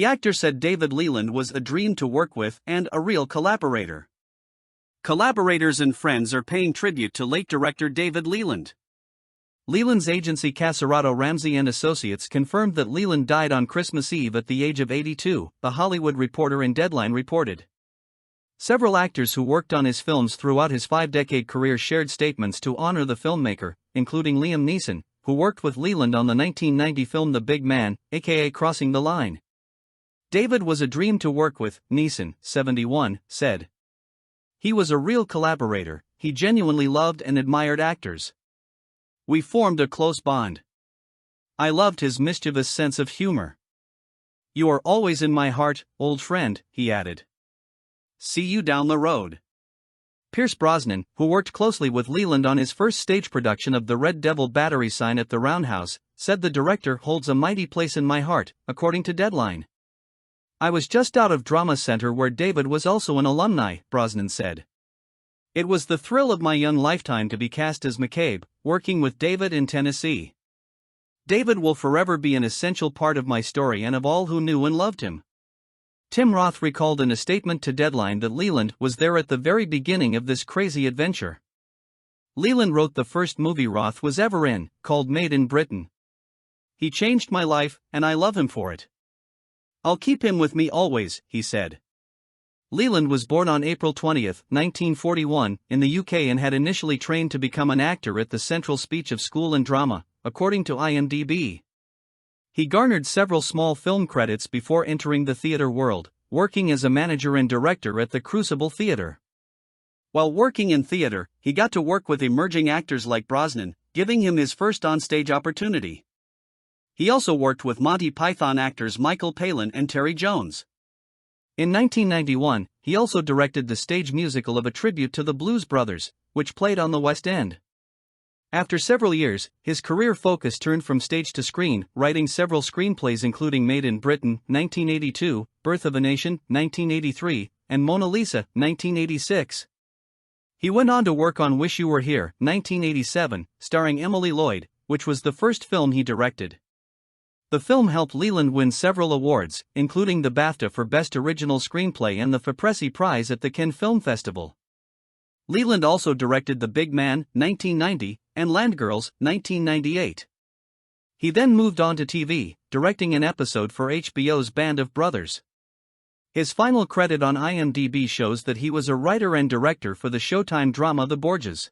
The actor said David Leland was a dream to work with and a real collaborator. Collaborators and friends are paying tribute to late director David Leland. Leland's agency Casarato Ramsey & Associates confirmed that Leland died on Christmas Eve at the age of 82, The Hollywood Reporter and Deadline reported. Several actors who worked on his films throughout his 5-decade career shared statements to honor the filmmaker, including Liam Neeson, who worked with Leland on the 1990 film The Big Man, aka Crossing the Line. David was a dream to work with, Neeson, 71, said. He was a real collaborator, he genuinely loved and admired actors. We formed a close bond. I loved his mischievous sense of humor. You are always in my heart, old friend, he added. See you down the road. Pierce Brosnan, who worked closely with Leland on his first stage production of The Red Devil battery sign at the Roundhouse, said the director holds a mighty place in my heart, according to Deadline. I was just out of Drama Center where David was also an alumni, Brosnan said. It was the thrill of my young lifetime to be cast as McCabe, working with David in Tennessee. David will forever be an essential part of my story and of all who knew and loved him. Tim Roth recalled in a statement to Deadline that Leland was there at the very beginning of this crazy adventure. Leland wrote the first movie Roth was ever in, called Made in Britain. He changed my life, and I love him for it. I'll keep him with me always, he said. Leland was born on April 20, 1941, in the UK and had initially trained to become an actor at the Central Speech of School and Drama, according to IMDb. He garnered several small film credits before entering the theater world, working as a manager and director at the Crucible Theater. While working in theater, he got to work with emerging actors like Brosnan, giving him his first onstage opportunity. He also worked with Monty Python actors Michael Palin and Terry Jones. In 1991, he also directed the stage musical of A Tribute to the Blues Brothers, which played on the West End. After several years, his career focus turned from stage to screen, writing several screenplays including Made in Britain, 1982, Birth of a Nation, 1983, and Mona Lisa, 1986. He went on to work on Wish You Were Here, 1987, starring Emily Lloyd, which was the first film he directed. The film helped Leland win several awards, including the BAFTA for Best Original Screenplay and the FIPRESI Prize at the Cannes Film Festival. Leland also directed The Big Man, 1990, and Landgirls, 1998. He then moved on to TV, directing an episode for HBO's Band of Brothers. His final credit on IMDb shows that he was a writer and director for the Showtime drama The Borgias.